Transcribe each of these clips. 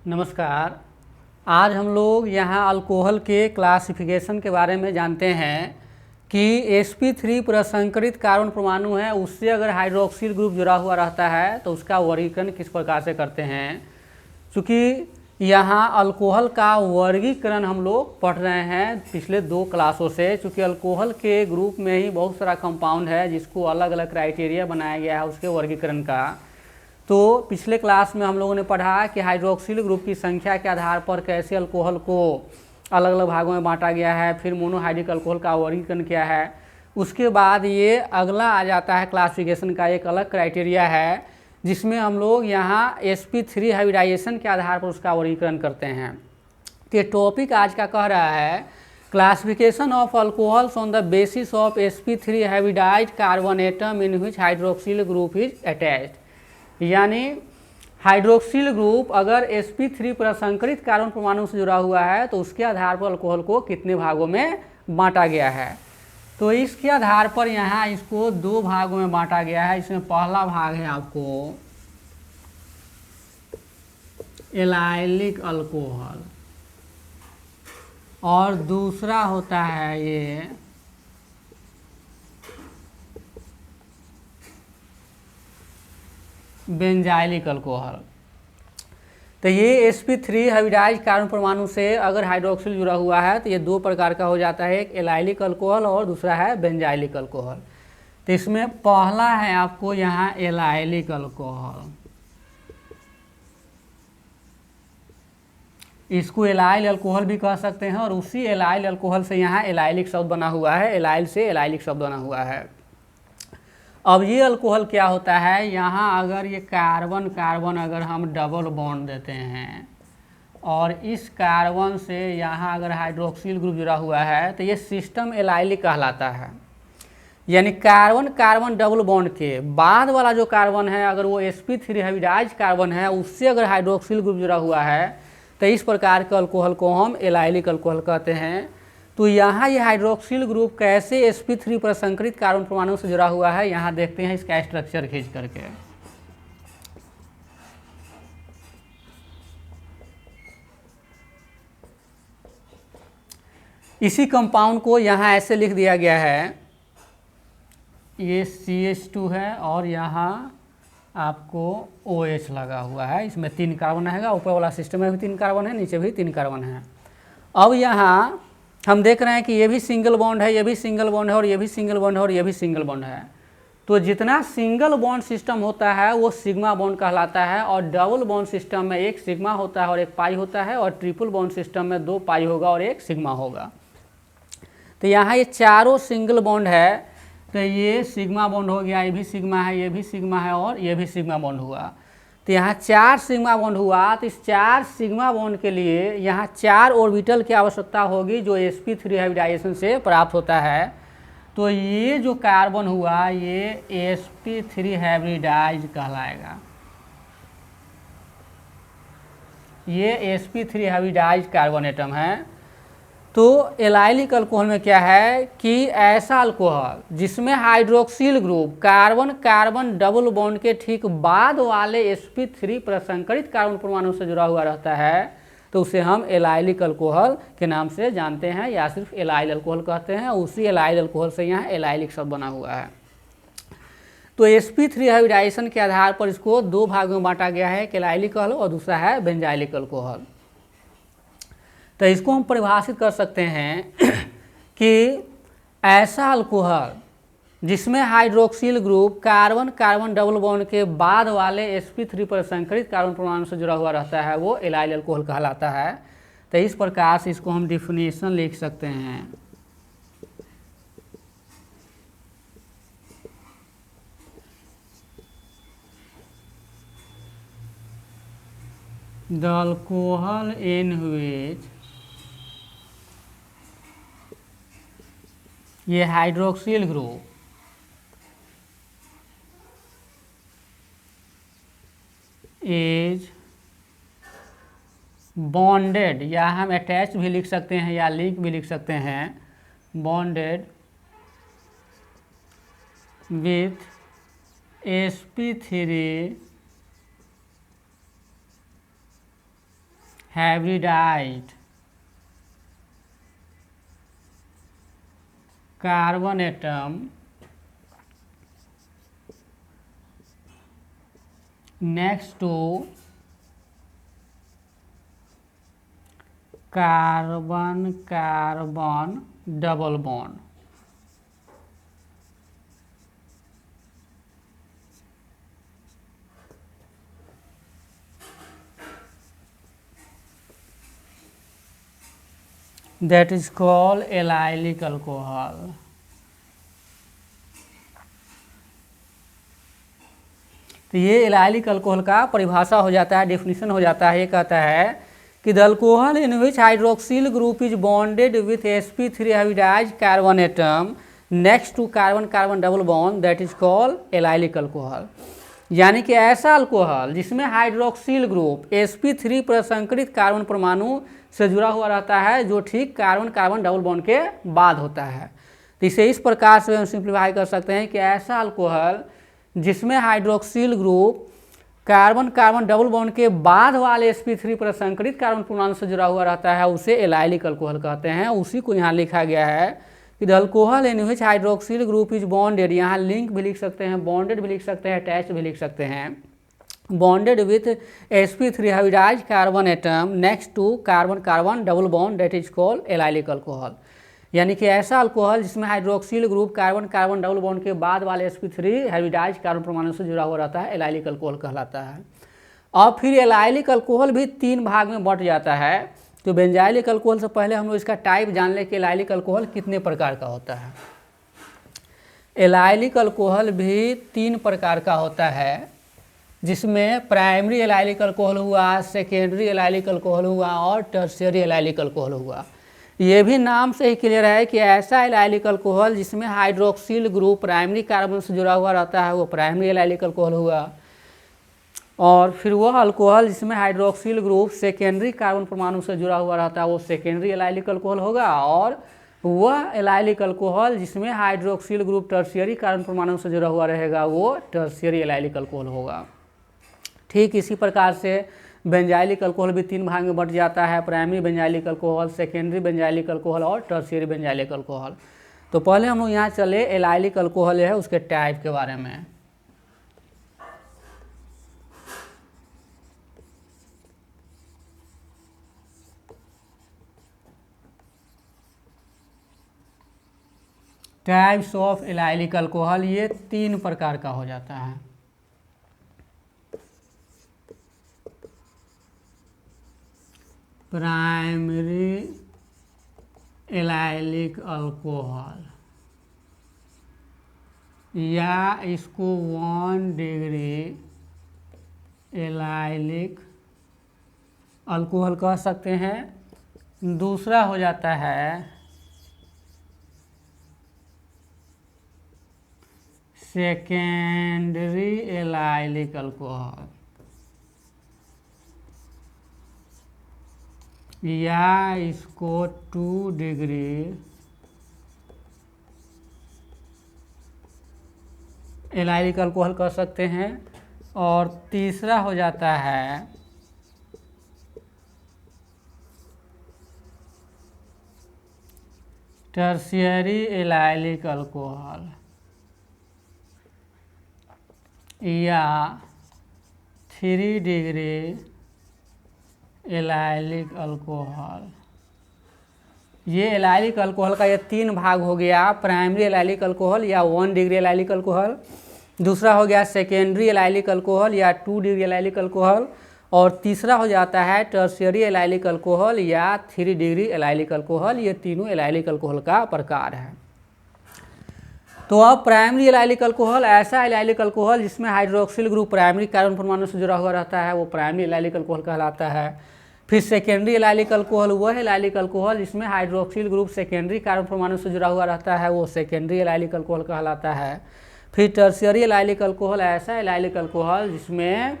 नमस्कार। आज हम लोग यहाँ अल्कोहल के क्लासिफिकेशन के बारे में जानते हैं कि sp3 प्रसंकरित कार्बन परमाणु है, उससे अगर हाइड्रोक्सिल ग्रुप जुड़ा हुआ रहता है तो उसका वर्गीकरण किस प्रकार से करते हैं। चूँकि यहाँ अल्कोहल का वर्गीकरण हम लोग पढ़ रहे हैं पिछले 2 क्लासों से, चूँकि अल्कोहल के ग्रुप में ही बहुत सारा कंपाउंड है जिसको अलग अलग क्राइटेरिया बनाया गया है उसके वर्गीकरण का। तो पिछले क्लास में हम लोगों ने पढ़ा कि हाइड्रोक्सिल ग्रुप की संख्या के आधार पर कैसे अल्कोहल को अलग अलग भागों में बांटा गया है, फिर मोनोहाइड्रिक अल्कोहल का वर्गीकरण क्या है। उसके बाद ये अगला आ जाता है क्लासिफिकेशन का एक अलग क्राइटेरिया है जिसमें हम लोग यहाँ sp3 हाइब्रिडाइजेशन के आधार पर उसका वर्गीकरण करते हैं। तो टॉपिक आज का कह रहा है classification of alcohols on the basis of sp3 hybridized carbon atom in which hydroxyl group is attached. यानी हाइड्रोक्सिल ग्रुप अगर sp3 प्रसंकरित कार्बन परमाणु से जुड़ा हुआ है तो उसके आधार पर अल्कोहल को कितने भागों में बांटा गया है। तो इसके आधार पर यहाँ इसको 2 भागों में बांटा गया है। इसमें पहला भाग है आपको एलाइलिक अल्कोहल और दूसरा होता है ये बेंजाइलिक अल्कोहल। तो ये sp3 हाइब्रिडाइज्ड कार्बन परमाणु से अगर हाइड्रोक्सिल जुड़ा हुआ है तो ये 2 प्रकार का हो जाता है, एक एलाइलिक अल्कोहल और दूसरा है बेंजाइलिक अल्कोहल। तो इसमें पहला है आपको यहाँ एलाइलिक अल्कोहल, इसको एलाइल अल्कोहल भी कह सकते हैं और उसी एलाइल अल्कोहल से यहाँ एलाइलिक शब्द बना हुआ है, एलाइल से एलाइलिक शब्द बना हुआ है। अब ये अल्कोहल क्या होता है, यहाँ अगर ये कार्बन कार्बन अगर हम डबल बॉन्ड देते हैं और इस कार्बन से यहाँ अगर हाइड्रोक्सिल ग्रुप जुड़ा हुआ है तो ये सिस्टम एलाइलिक कहलाता है। यानी कार्बन कार्बन डबल बॉन्ड के बाद वाला जो कार्बन है अगर वो sp3 हाइब्रिडाइज्ड कार्बन है उससे अगर हाइड्रोक्सिल ग्रुप जुड़ा हुआ है तो इस प्रकार के अल्कोहल को हम एलाइलिक अल्कोहल कहते हैं। तो यहाँ ये हाइड्रोक्सिल ग्रुप कैसे sp3 प्रसंकरित कार्बन परमाणु से जुड़ा हुआ है यहाँ देखते हैं इसका स्ट्रक्चर खींच करके। इसी कंपाउंड को यहाँ ऐसे लिख दिया गया है, ये CH2 है और यहाँ आपको OH लगा हुआ है। इसमें 3 कार्बन रहेगा, ऊपर वाला सिस्टम में भी 3 कार्बन है, नीचे भी 3 कार्बन है। अब यहाँ हम देख रहे हैं कि ये भी सिंगल बॉन्ड है, ये भी सिंगल बॉन्ड है और ये भी सिंगल बॉन्ड है और ये भी सिंगल बॉन्ड है। तो जितना सिंगल बॉन्ड सिस्टम होता है वो सिग्मा बॉन्ड कहलाता है और डबल बॉन्ड सिस्टम में 1 सिग्मा होता है और 1 पाई होता है और ट्रिपल बॉन्ड सिस्टम में 2 पाई होगा और 1 सिग्मा होगा। तो यहाँ ये चारों सिंगल बॉन्ड है, तो ये सिग्मा बॉन्ड हो गया, ये भी सिग्मा है, ये भी सिग्मा है और ये भी सिग्मा बॉन्ड हुआ। तो यहाँ 4 सिग्मा बॉन्ड हुआ। तो इस 4 सिग्मा बॉन्ड के लिए यहाँ 4 ऑर्बिटल की आवश्यकता होगी जो sp3 हाइब्रिडाइजेशन से प्राप्त होता है। तो ये जो कार्बन हुआ ये sp3 हाइब्रिडाइज कहलाएगा, ये sp3 हाइब्रिडाइज कार्बन एटम है। तो एलाइलिक अल्कोहल में क्या है कि ऐसा अल्कोहल जिसमें hydroxyl group carbon carbon double bond के ठीक बाद वाले sp3 प्रसंकरित कार्बन परमाणु से जुड़ा हुआ रहता है तो उसे हम एलाइलिक अल्कोहल के नाम से जानते हैं या सिर्फ एलाइल अल्कोहल कहते हैं। उसी एलाइल अल्कोहल से यहाँ एलाइलिक शब्द बना हुआ है। तो sp3 हाइब्रिडाइजेशन के आधार पर इसको 2 भागों में बांटा गया है, एक एलाइलिक अल्कोहल और दूसरा है बेंजाइलिक अल्कोहल। तो इसको हम परिभाषित कर सकते हैं कि ऐसा अल्कोहल जिसमें hydroxyl group carbon carbon double bond के बाद वाले sp3 प्रसंकरित कार्बन परमाणु से जुड़ा हुआ रहता है वो एलाइल अल्कोहल कहलाता है। तो इस प्रकार से इसको हम डिफिनेशन लिख सकते हैं। द अल्कोहल इन विच ये हाइड्रोक्सिल ग्रुप इज बॉन्डेड, या हम अटैच भी लिख सकते हैं या लिंक भी लिख सकते हैं, bonded with sp3 hybridized carbon atom next to carbon carbon double bond. That is called allylic alcohol। तो ये एलाइलिक अल्कोहल का परिभाषा हो जाता है, डेफिनेशन हो जाता है। ये कहता है कि the alcohol in which hydroxyl group is bonded with sp3 hybridized carbon atom next to carbon carbon double bond that is called allylic alcohol. यानी कि ऐसा अल्कोहल जिसमें हाइड्रोक्सिल ग्रुप sp3 प्रसंकरित कार्बन परमाणु से जुड़ा हुआ रहता है, जो ठीक कार्बन कार्बन डबल बॉन्ड के बाद होता है। तो इसे इस प्रकार से हम सिंप्लीफाई कर सकते हैं कि ऐसा अल्कोहल जिसमें hydroxyl group carbon carbon double bond के बाद वाले sp3 प्रसंकरित कार्बन परमाणु से जुड़ा हुआ रहता है, उसे एलाइलिक अल्कोहल कहते हैं। उसी को यहाँ लिखा गया है कि the alcohol in which hydroxyl group is bonded, यहाँ लिंक भी लिख सकते हैं, बॉन्डेड भी लिख सकते हैं, अटैच्ड भी लिख सकते हैं, bonded with sp3 hybridized carbon atom next to carbon carbon double bond that is called allylic alcohol. यानी कि ऐसा अल्कोहल जिसमें hydroxyl group carbon carbon double bond के बाद वाले sp3 हाइब्रिडाइज्ड कार्बन परमाणु से जुड़ा हुआ रहता है, एलाइलिक अल्कोहल कहलाता है। और फिर एलाइलिक अल्कोहल भी 3 भाग में बंट जाता है। तो बेंजाइलिक अल्कोहल से पहले हम लोग इसका टाइप जान लें कि एलाइलिक अल्कोहल कितने प्रकार का होता है। एलाइलिक अल्कोहल भी 3 प्रकार का होता है, जिसमें प्राइमरी एलाइलिक अल्कोहल हुआ, सेकेंडरी एलाइलिक अल्कोहल हुआ और टर्शियरी एलाइलिक अल्कोहल हुआ। ये भी नाम से ही क्लियर है कि ऐसा एलाइलिक अल्कोहल जिसमें हाइड्रोक्सिल ग्रुप प्राइमरी कार्बन से जुड़ा हुआ रहता है, वो प्राइमरी एलाइलिक अल्कोहल हुआ। और फिर वह अल्कोहल जिसमें हाइड्रोक्सिल ग्रुप सेकेंडरी कार्बन परमाणु से जुड़ा हुआ रहता है, वो सेकेंडरी एलाइलिक अल्कोहल होगा। और वह एलाइलिक अल्कोहल जिसमें हाइड्रोक्सिल ग्रुप टर्शियरी कार्बन परमाणु से जुड़ा हुआ रहेगा, वो टर्शियरी एलाइलिक अल्कोहल होगा। ठीक इसी प्रकार से बेंजाइलिक अल्कोहल भी 3 भाग में बंट जाता है, primary benzylic alcohol, secondary benzylic alcohol और टर्शियरी बेंजाइलिक अल्कोहल। तो पहले हम लोग यहाँ चले एलाइलिक अल्कोहल है उसके टाइप के बारे में। टाइप्स ऑफ एलाइलिक अल्कोहल ये 3 प्रकार का हो जाता है। प्राइमरी एलाइलिक अल्कोहल, या इसको 1 डिग्री एलाइलिक अल्कोहल कह सकते हैं। दूसरा हो जाता है सेकेंडरी एलाइलिक अल्कोहल, या इसको 2 डिग्री एलाइलिक अल्कोहल कह सकते हैं। और तीसरा हो जाता है टर्शियरी एलाइलिक अल्कोहल, या 3 डिग्री एलाइलिक अल्कोहल। ये एलाइलिक अल्कोहल का ये 3 भाग हो गया। प्राइमरी एलाइलिक अल्कोहल या 1 डिग्री एलाइलिक अल्कोहल, दूसरा हो गया सेकेंडरी एलाइलिक अल्कोहल या 2 डिग्री एलाइलिक अल्कोहल, और तीसरा हो जाता है टर्शियरी एलाइलिक अल्कोहल या 3 डिग्री एलाइलिक अल्कोहल। ये तीनों एलाइलिक अल्कोहल का प्रकार है। तो अब प्राइमरी एलाइलिक अल्कोहल ऐसा एलाइलिक अल्कोहल जिसमें हाइड्रोक्सिल ग्रुप प्राइमरी कार्बन परमाणु से जुड़ा हुआ रहता है, वो प्राइमरी एलाइलिक अल्कोहल कहलाता है। फिर सेकेंडरी एलाइलिक अल्कोहल वह एलाइलिक अल्कोहल जिसमें हाइड्रोक्सिल ग्रुप सेकेंडरी कार्बन परमाणु से जुड़ा हुआ रहता है, वो सेकेंडरी एलाइलिक अल्कोहल कहलाता है। फिर टर्शियरी एलाइलिक अल्कोहल ऐसा एलाइलिक अल्कोहल जिसमें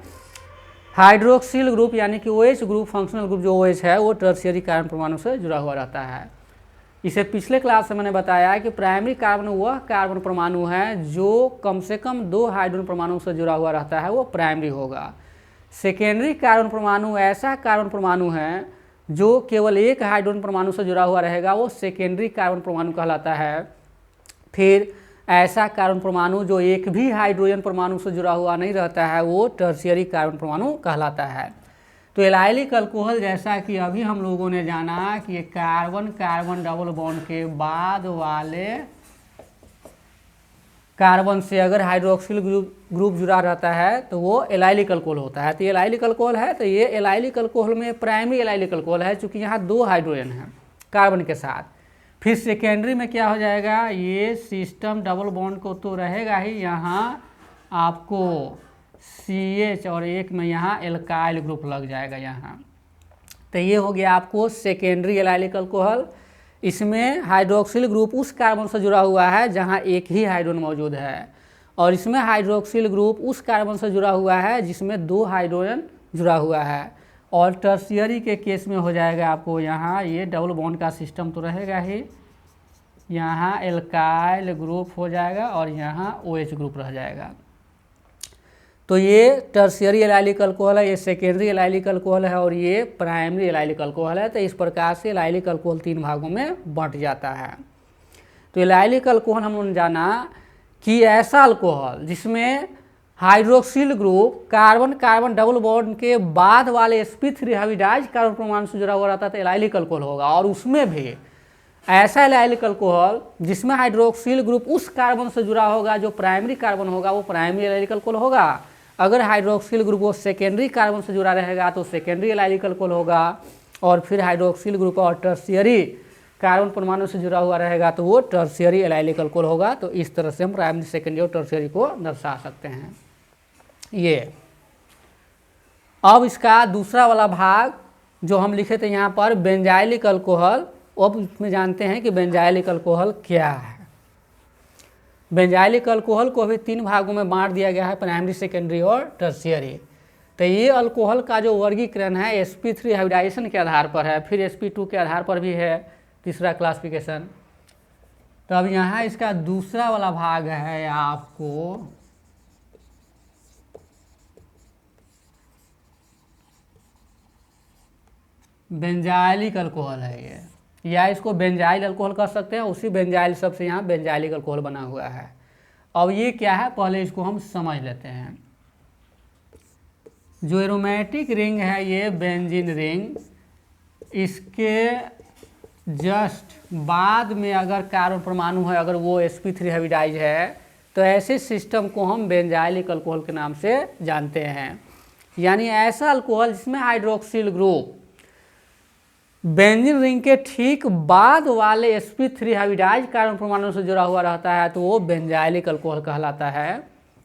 हाइड्रोक्सिल ग्रुप यानी कि OH ग्रुप फंक्शनल ग्रुप जो OH है वो टर्शियरी कार्बन परमाणु से जुड़ा हुआ रहता है। इसे पिछले क्लास में मैंने बताया कि प्राइमरी कार्बन वह कार्बन परमाणु है जो कम से कम 2 हाइड्रोजन परमाणु से जुड़ा हुआ रहता है, वो प्राइमरी होगा। सेकेंडरी कार्बन परमाणु ऐसा कार्बन परमाणु है जो केवल एक हाइड्रोजन परमाणु से जुड़ा हुआ रहेगा, वो सेकेंडरी कार्बन परमाणु कहलाता है। फिर ऐसा कार्बन परमाणु जो एक भी हाइड्रोजन परमाणु से जुड़ा हुआ नहीं रहता है, वो टर्शियरी कार्बन परमाणु कहलाता है। तो एलाइलिक अल्कोहल, जैसा कि अभी हम लोगों ने जाना कि ये कार्बन कार्बन डबल बॉन्ड के बाद वाले कार्बन से अगर हाइड्रोक्सिल ग्रुप जुड़ा रहता है तो वो एलाइलिक अल्कोहल होता है। तो ये एलाइलिक अल्कोहल है, तो ये एलाइलिक अल्कोहल में प्राइमरी एलाइलिक अल्कोहल है, चूँकि यहाँ 2 हाइड्रोजन हैं कार्बन के साथ। फिर सेकेंडरी में क्या हो जाएगा, ये सिस्टम डबल बॉन्ड को तो रहेगा ही, यहाँ आपको CH और एक में यहाँ एल्काइल ग्रुप लग जाएगा यहाँ। तो ये हो गया आपको सेकेंडरी एलाइलिक अल्कोहल। इसमें हाइड्रोक्सिल ग्रुप उस कार्बन से जुड़ा हुआ है जहाँ एक ही हाइड्रोजन मौजूद है, और इसमें हाइड्रोक्सिल ग्रुप उस कार्बन से जुड़ा हुआ है जिसमें 2 हाइड्रोजन जुड़ा हुआ है। और टर्शियरी के केस में हो जाएगा आपको यहाँ ये डबल बॉन्ड का सिस्टम तो रहेगा ही, यहाँ एल्काइल ग्रुप हो जाएगा और यहाँ OH ग्रुप रह जाएगा। तो ये टर्शियरी एलाइलिक अल्कोहल है, ये सेकेंडरी एलाइलिक अल्कोहल है और ये प्राइमरी एलाइलिक अल्कोहल है। तो इस प्रकार से एलाइलिक अल्कोहल 3 भागों में बंट जाता है। तो एलाइलिक अल्कोहल हम लोगों ने जाना कि ऐसा अल्कोहल जिसमें hydroxyl group carbon carbon double bond के बाद वाले sp3 हाइब्रिडाइज कार्बन परमाणु से जुड़ा हुआ रहता है तो एलाइलिक अल्कोहल होगा। और उसमें भी ऐसा एलाइलिक अल्कोहल जिसमें हाइड्रोक्सिल ग्रुप उस कार्बन से जुड़ा होगा जो प्राइमरी कार्बन होगा, वो प्राइमरी एलाइलिक अल्कोहल होगा। अगर हाइड्रोक्सिल ग्रुप वो सेकेंडरी कार्बन से जुड़ा रहेगा तो सेकेंडरी एलाइलिक अल्कोहल होगा। और फिर हाइड्रोक्सिल ग्रुप और टर्शियरी कार्बन परमाणु से जुड़ा हुआ रहेगा तो वो टर्शियरी एलाइलिक अल्कोहल होगा। तो इस तरह से हम प्राइमरी, सेकेंडरी और टर्शियरी को दर्शा सकते हैं। ये अब इसका दूसरा वाला भाग जो हम लिखे थे यहाँ पर बेंजाइलिक अल्कोहल, अब इसमें जानते हैं कि बेंजाइलिक अल्कोहल क्या है। बेंजाइलिक अल्कोहल को भी 3 भागों में बांट दिया गया है, प्राइमरी, सेकेंडरी और टर्शियरी। तो ये अल्कोहल का जो वर्गीकरण है sp3 हाइब्रिडाइजेशन के आधार पर है, फिर sp2 के आधार पर भी है, तीसरा क्लासिफिकेशन। तो अब यहाँ इसका दूसरा वाला भाग है आपको बेंजाइलिक अल्कोहल है ये, या इसको बेंजाइल अल्कोहल कह सकते हैं। उसी बेंजाइल शब्द से यहाँ बेंजाइलिक अल्कोहल बना हुआ है। अब ये क्या है पहले इसको हम समझ लेते हैं। जो एरोमेटिक रिंग है ये बेंजीन रिंग, इसके जस्ट बाद में अगर कार्बन परमाणु है, अगर वो sp3 हाइब्रिडाइज है, तो ऐसे सिस्टम को हम बेंजाइलिक अल्कोहल के नाम से जानते हैं। यानी ऐसा अल्कोहल जिसमें हाइड्रोक्सिल ग्रुप बेंजीन रिंग के ठीक बाद वाले sp3 हाइब्रिडाइज कार्बन परमाणु से जुड़ा हुआ रहता है तो वो बेंजाइलिक अल्कोहल कहलाता है।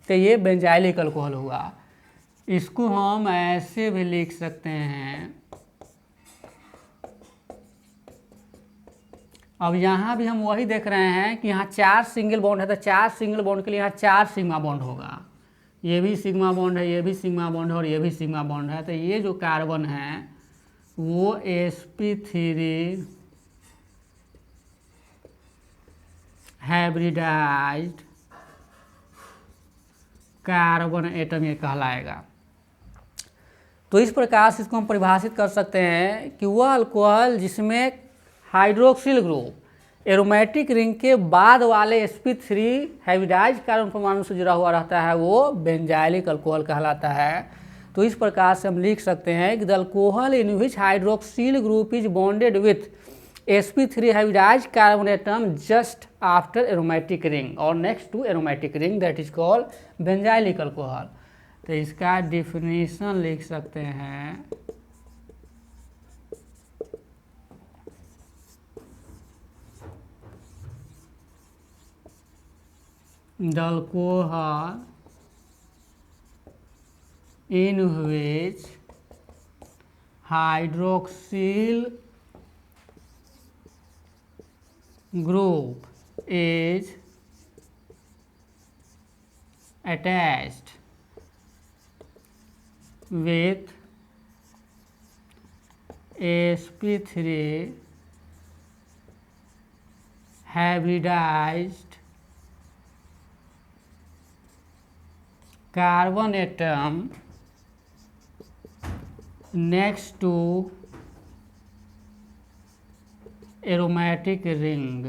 तो ये बेंजाइलिक अल्कोहल हुआ। इसको हम ऐसे भी लिख सकते हैं। अब यहाँ भी हम वही देख रहे हैं कि यहाँ 4 सिंगल बॉन्ड है, तो 4 सिंगल बॉन्ड के लिए यहाँ 4 सिग्मा बॉन्ड होगा। ये भी सिग्मा बॉन्ड है, ये भी सिग्मा बॉन्ड है और ये भी सिग्मा बॉन्ड है। तो ये जो कार्बन है वो sp3 हाइब्रिडाइज्ड कार्बन एटम ये कहलाएगा। तो इस प्रकार से इसको हम परिभाषित कर सकते हैं कि वह अल्कोहल जिसमें हाइड्रोक्सिल ग्रुप एरोमेटिक रिंग के बाद वाले sp3 हाइब्रिडाइज्ड कार्बन परमाणु से जुड़ा हुआ रहता है वो बेंजाइलिक अल्कोहल कहलाता है। तो इस प्रकार से हम लिख सकते हैं कि the alcohol in which hydroxyl group is bonded with sp3 hybridized carbon atom just after aromatic ring और next to aromatic ring, that is called benzylic alcohol. तो इसका डिफिनीशन लिख सकते हैं। The alcohol in which hydroxyl group is attached with sp3 hybridized carbon atom next to aromatic ring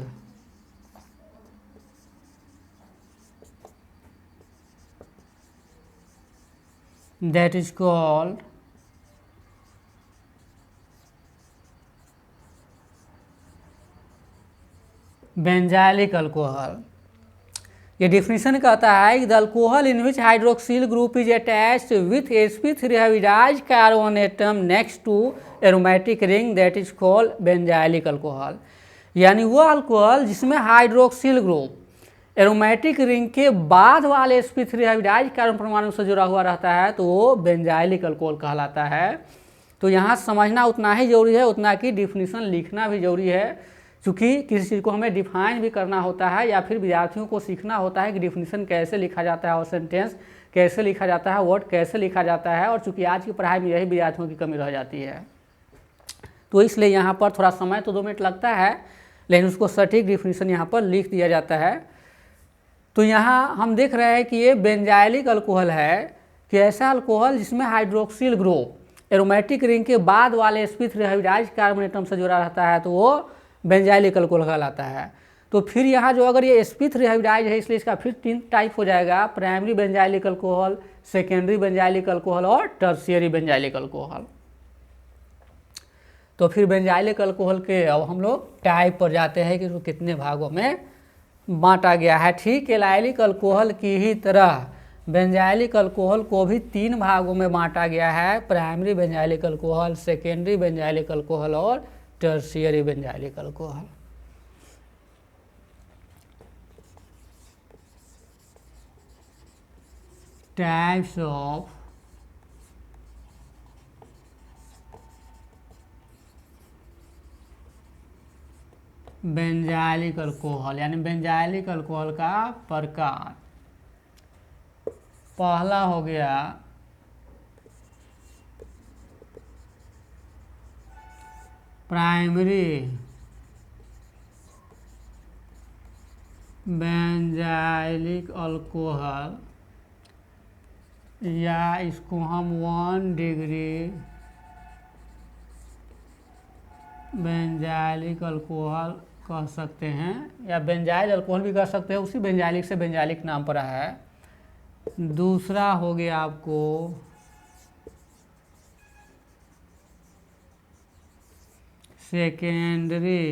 that is called benzylic alcohol. ये definition कहता है कि the alcohol in which hydroxyl group is attached with sp3 hybridized carbon atom next to aromatic ring that is called benzylic alcohol. यानी वो alcohol जिसमें hydroxyl group aromatic ring के बाद वाले sp3 हाइब्रिडाइज्ड कार्बन परमाणु से जुड़ा हुआ रहता है तो वो बेंजाइलिक अल्कोहल कहलाता है। तो यहाँ समझना उतना ही जरूरी है उतना कि डिफिनीशन लिखना भी जरूरी है, क्योंकि किसी चीज़ को हमें डिफाइन भी करना होता है या फिर विद्यार्थियों को सीखना होता है कि डिफिनीशन कैसे लिखा जाता है और सेंटेंस कैसे लिखा जाता है, वर्ड कैसे लिखा जाता है। और चूँकि आज की पढ़ाई में यही विद्यार्थियों की कमी रह जाती है, तो इसलिए यहाँ पर थोड़ा समय तो 2 मिनट लगता है, लेकिन उसको सटीक डिफिनीशन यहाँ पर लिख दिया जाता है। तो यहाँ हम देख रहे हैं कि ये बेंजाइलिक अल्कोहल है कि ऐसा अल्कोहल जिसमें हाइड्रोक्सिल ग्रुप एरोमेटिक रिंग के बाद वाले sp3 हाइब्रिडाइज्ड कार्बन एटम से जुड़ा रहता है तो वो बेंजाइलिक अल्कोहल कहलाता है। तो फिर यहाँ जो अगर ये sp3 हाइब्रिडाइज्ड है इसलिए इसका फिर 3 टाइप हो जाएगा, primary benzylic alcohol, secondary benzylic alcohol और टर्शियरी बेंजाइलिक अल्कोहल। तो फिर बेंजाइलिक अल्कोहल के अब हम लोग टाइप पर जाते हैं कि उसको कितने भागों में बांटा गया है। ठीक एलाइलिक अल्कोहल की ही तरह बेंजाइलिक अल्कोहल को भी 3 भागों में बांटा गया है, primary benzylic alcohol, secondary benzylic alcohol और tertiary benzylic alcohol. Types of benzylic alcohol यानी बेंजाइलिक अल्कोहल का प्रकार। पहला हो गया प्राइमरी बेंजाइलिक अल्कोहल, या इसको हम 1 डिग्री बेंजाइलिक अल्कोहल कह सकते हैं, या बेंजाइल अल्कोहल भी कह सकते हैं, उसी बेंजाइलिक से बेंजाइलिक नाम पड़ा है। दूसरा हो गया आपको सेकेंडरी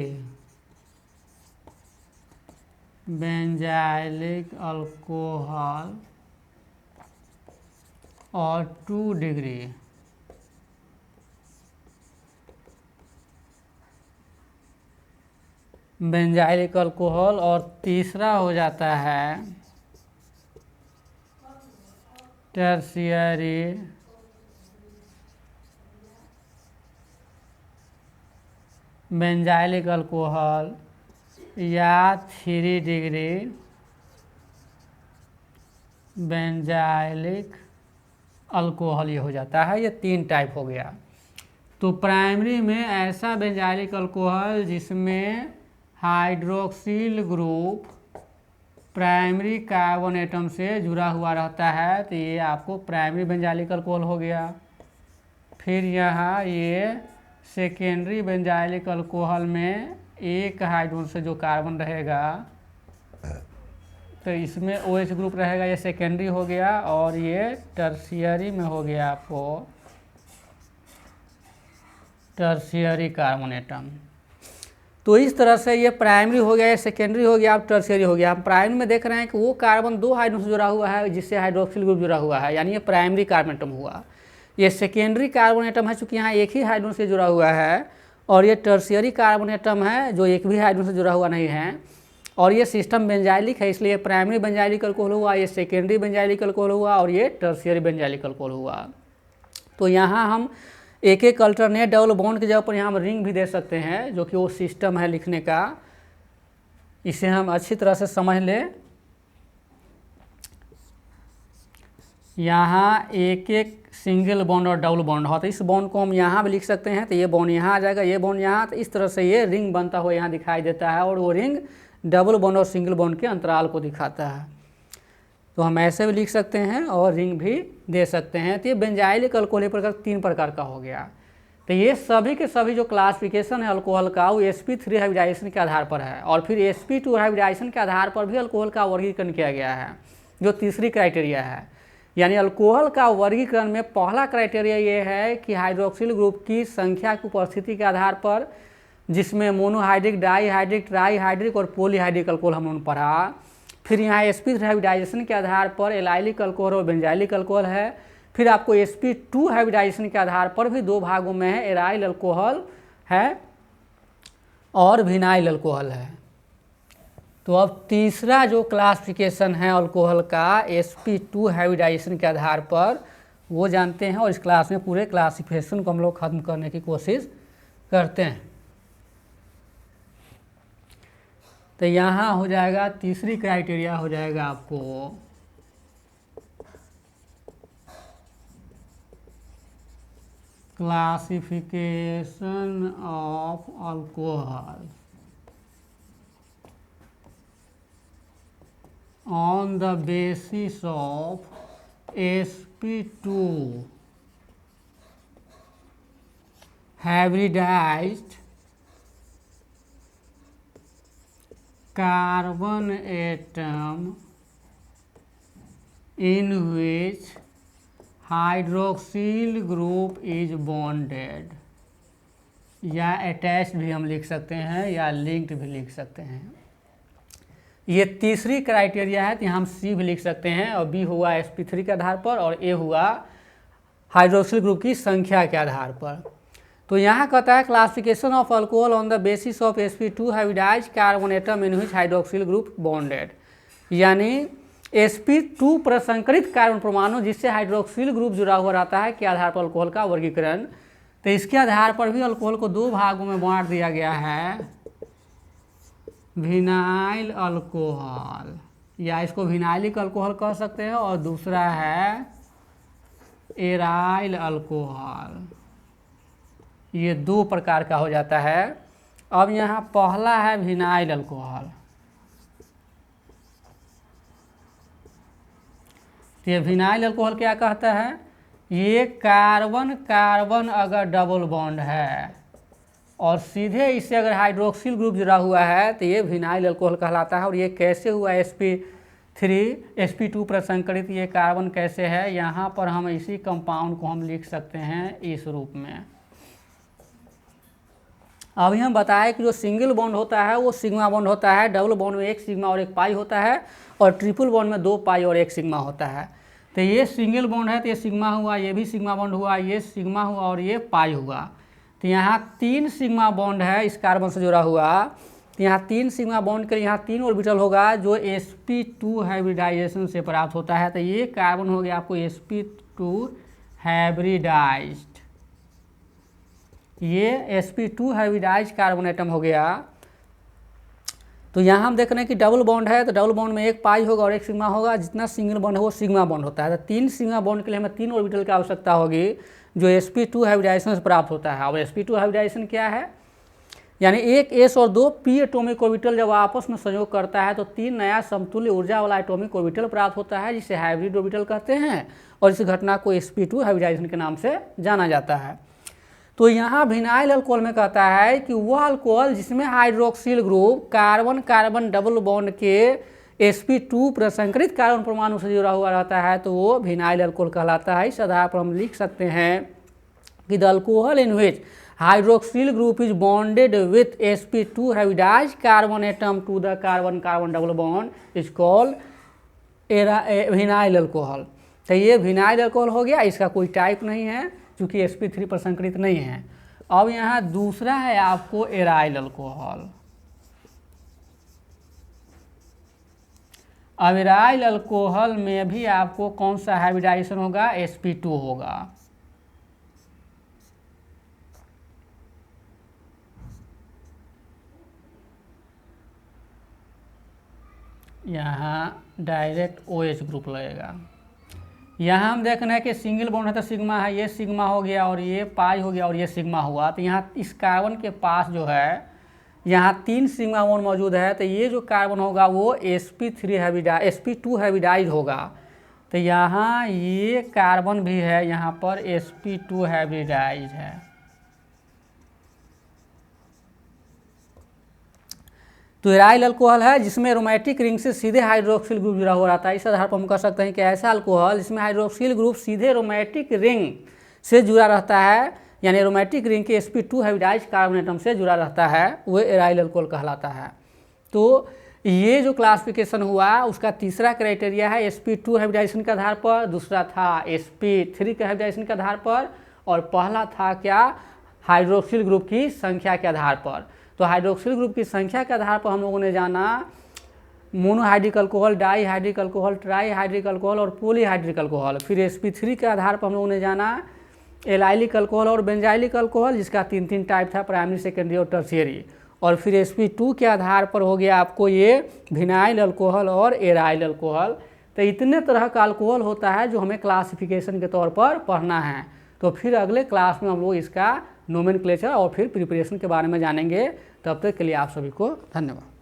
बेंजाइलिक अल्कोहल और 2 डिग्री बेंजाइलिक अल्कोहल, और तीसरा हो जाता है टर्शियरी बेंजाइलिक अल्कोहल या 3 डिग्री बेंजाइलिक अल्कोहल ये हो जाता है। ये 3 टाइप हो गया। तो प्राइमरी में ऐसा बेंजाइलिक अल्कोहल जिसमें hydroxyl group primary carbon atom से जुड़ा हुआ रहता है तो ये आपको प्राइमरी बेंजाइलिक अल्कोहल हो गया। फिर यहाँ ये सेकेंडरी बेंजाइलिक अल्कोहल में एक हाइड्रोजन से जो कार्बन रहेगा तो इसमें OH ग्रुप रहेगा, ये सेकेंडरी हो गया। और ये टर्शियरी में हो गया आपको टर्शियरी कार्बन एटम। तो इस तरह से ये प्राइमरी हो गया, ये सेकेंडरी हो गया, अब टर्शियरी हो गया। हम प्राइमरी में देख रहे हैं कि वो कार्बन 2 हाइड्रोजन से जुड़ा हुआ है जिससे हाइड्रोक्सिल ग्रुप जुड़ा हुआ है, यानी ये प्राइमरी कार्बन एटम हुआ। ये सेकेंडरी कार्बन एटम है चूँकि यहाँ एक ही हाइड्रोजन से जुड़ा हुआ है, और ये टर्शियरी कार्बन एटम है जो एक भी हाइड्रोजन से जुड़ा हुआ नहीं है। और ये सिस्टम बेंजाइलिक है इसलिए प्राइमरी बेंजाइलिक अल्कोहल हुआ, ये सेकेंडरी बेंजाइलिक अल्कोहल हुआ और ये टर्शियरी बेंजाइलिक अल्कोहल हुआ। तो यहाँ हम एक एक अल्टरनेट डबल बॉन्ड की जगह पर यहाँ हम रिंग भी दे सकते हैं, जो कि वो सिस्टम है लिखने का। इसे हम अच्छी तरह से समझ लें। यहाँ एक एक सिंगल बॉन्ड और डबल बॉन्ड हो, तो इस बॉन्ड को हम यहाँ भी लिख सकते हैं, तो ये बॉन्ड यहाँ आ जाएगा, ये बॉन्ड यहाँ, तो इस तरह से ये रिंग बनता हुआ यहाँ दिखाई देता है। और वो रिंग डबल बॉन्ड और सिंगल बॉन्ड के अंतराल को दिखाता है। तो हम ऐसे भी लिख सकते हैं और रिंग भी दे सकते हैं। तो ये बेंजाइलिक अल्कोहल प्रकार 3 प्रकार का हो गया। तो ये सभी के सभी जो क्लासिफिकेशन है अल्कोहल का वो sp3 हाइब्रिडाइजेशन के आधार पर है, और फिर sp2 हाइब्रिडाइजेशन के आधार पर भी अल्कोहल का वर्गीकरण किया गया है, जो तीसरी क्राइटेरिया है। यानी अल्कोहल का वर्गीकरण में पहला क्राइटेरिया ये है कि हाइड्रोक्सिल ग्रुप की संख्या की उपस्थिति के आधार पर, जिसमें मोनोहाइड्रिक, डाईहाइड्रिक, ट्राईहाइड्रिक और पॉलीहाइड्रिक अल्कोहल हम लोगों ने पढ़ा। फिर यहाँ sp3 हाइब्रिडाइजेशन के आधार पर एलाइलिक अल्कोहल और बेंजाइलिक अल्कोहल है। फिर आपको sp2 हाइब्रिडाइजेशन के आधार पर भी 2 भागों में है, एराइल अल्कोहल है और विनाइल अल्कोहल है। तो अब तीसरा जो क्लासिफिकेशन है अल्कोहल का sp2 हाइब्रिडाइजेशन के आधार पर, वो जानते हैं, और इस क्लास में पूरे क्लासिफिकेशन को हम लोग खत्म करने की कोशिश करते हैं। तो यहाँ हो जाएगा तीसरी क्राइटेरिया हो जाएगा आपको classification of alcohol on the basis of sp2 hybridized carbon atom in which hydroxyl group is bonded, या अटैच्ड भी हम लिख सकते हैं या लिंक्ड भी लिख सकते हैं। ये तीसरी क्राइटेरिया है, तो हम सी भी लिख सकते हैं, और बी हुआ sp3 के आधार पर, और ए हुआ हाइड्रोक्सिल ग्रुप की संख्या के आधार पर। तो यहाँ कहता है classification of alcohol on the basis of sp2 hybridized carbon atom in which hydroxyl group bonded, यानी sp2 प्रसंकरित कार्बन परमाणु जिससे हाइड्रोक्सिल ग्रुप जुड़ा हुआ रहता है के आधार पर अल्कोहल का वर्गीकरण। तो इसके आधार पर भी अल्कोहल को 2 भागों में बांट दिया गया है, विनाइल अल्कोहल, या इसको विनाइलिक अल्कोहल कह सकते हैं, और दूसरा है एराइल अल्कोहल। ये 2 प्रकार का हो जाता है। अब यहाँ पहला है विनाइल अल्कोहल। तो ये विनाइल अल्कोहल क्या कहता है, ये कार्बन कार्बन अगर डबल बॉन्ड है और सीधे इससे अगर हाइड्रोक्सिल ग्रुप जुड़ा हुआ है तो ये विनाइल अल्कोहल कहलाता है। और ये कैसे हुआ sp2 प्रसंकरित, ये कार्बन कैसे है, यहाँ पर हम इसी कंपाउंड को हम लिख सकते हैं इस रूप में। अभी हम बताएं कि जो सिंगल बॉन्ड होता है वो सिग्मा बॉन्ड होता है, डबल बॉन्ड में 1 सिग्मा और 1 पाई होता है, और ट्रिपल बॉन्ड में 2 पाई और 1 सिग्मा होता है। तो ये सिंगल बॉन्ड है तो ये सिग्मा हुआ, ये भी सिग्मा बॉन्ड हुआ, ये सिग्मा हुआ और ये पाई हुआ। तो यहाँ 3 सिग्मा बॉन्ड है इस कार्बन से जुड़ा हुआ। तो यहाँ 3 सिग्मा बॉन्ड के लिए यहाँ 3 ऑर्बिटल होगा जो sp2 हाइब्रिडाइजेशन से प्राप्त होता है। तो ये कार्बन हो गया आपको sp2 हाइब्रिडाइज्ड, ये sp2 हाइब्रिडाइज्ड कार्बन एटम हो गया। तो यहाँ हम देख रहे हैं कि डबल बॉन्ड है तो डबल बॉन्ड में 1 पाई होगा और 1 सिग्मा होगा, जितना सिंगल बॉन्ड है वो सिग्मा बॉन्ड होता है। तो 3 सिग्मा बॉन्ड के लिए हमें 3 ऑर्बिटल की आवश्यकता होगी जो sp2 हाइब्रिडाइजेशन से प्राप्त होता है। और sp2 हाइब्रिडाइजेशन क्या है, यानी एक s और 2 p एटॉमिक ऑर्बिटल जब आपस में संयोग करता है तो 3 नया समतुल्य ऊर्जा वाला एटॉमिक ऑर्बिटल प्राप्त होता है, जिसे हाइब्रिड ऑर्बिटल कहते हैं, और इस घटना को sp2 हाइब्रिडाइजेशन के नाम से जाना जाता है। तो यहाँ विनाइल अल्कोहल में कहता है कि वह अल्कोहल जिसमें hydroxyl group carbon carbon double bond के sp2 प्रसंकरित कार्बन परमाणु से जुड़ा हुआ रहता है तो वो विनाइल अल्कोहल कहलाता है। इस आधार पर हम लिख सकते हैं कि the alcohol in which hydroxyl group is bonded with sp2 hybridized carbon atom to the carbon carbon double bond is called vinyl alcohol. तो ये विनाइल अल्कोहल हो गया, इसका कोई टाइप नहीं है क्योंकि sp3 प्रसंकरित नहीं है। अब यहाँ दूसरा है आपको एराइल अल्कोहल। अब एराइल अल्कोहल में भी आपको कौन सा हाइब्रिडाइजेशन होगा, sp2 होगा। यहाँ डायरेक्ट OH ग्रुप लगेगा। यहाँ हम देख रहे हैं कि सिंगल बॉन्ड है तो सिग्मा है, ये सिग्मा हो गया और ये पाई हो गया और ये सिग्मा हुआ। तो यहाँ इस कार्बन के पास जो है यहाँ 3 सिग्मा बॉन्ड मौजूद है, तो ये जो कार्बन होगा वो sp2 हाइब्रिडाइज होगा। तो यहाँ ये कार्बन भी है, यहाँ पर sp2 हाइब्रिडाइज है। तो एराइल अल्कोहल है जिसमें एरोमेटिक रिंग से सीधे हाइड्रोक्सिल ग्रुप जुड़ा हुआ रहता है। इस आधार पर हम कह सकते हैं कि ऐसा अल्कोहल जिसमें हाइड्रोक्सिल ग्रुप सीधे एरोमेटिक रिंग से जुड़ा रहता है, यानी एरोमेटिक रिंग के sp2 हाइब्रिडाइज कार्बन एटम से जुड़ा रहता है, वो एराइल अल्कोहल कहलाता है। तो ये जो क्लासिफिकेशन हुआ उसका तीसरा क्राइटेरिया है sp2 हाइब्रिडाइजेशन के आधार पर, दूसरा था sp3 के हाइब्रिडाइजेशन के आधार पर, और पहला था क्या, हाइड्रोक्सिल ग्रुप की संख्या के आधार पर। तो हाइड्रोक्सिल ग्रुप की संख्या के आधार पर हम लोगों ने जाना monohydric alcohol, dihydric alcohol, trihydric alcohol और पॉलीहाइड्रिक अल्कोहल। फिर sp3 के आधार पर हम लोगों ने जाना एलाइलिक अल्कोहल और बेंजाइलिक अल्कोहल, जिसका 3 टाइप था, प्राइमरी, सेकेंडरी और टर्शियरी। और फिर sp2 के आधार पर हो गया आपको ये विनाइल अल्कोहल और एराइल अल्कोहल। तो इतने तरह का अल्कोहल होता है जो हमें क्लासिफिकेशन के तौर पर पढ़ना है। तो फिर अगले क्लास में हम लोग इसका नोमेनक्लेचर और फिर प्रिपरेशन के बारे में जानेंगे। तब तक के लिए आप सभी को धन्यवाद।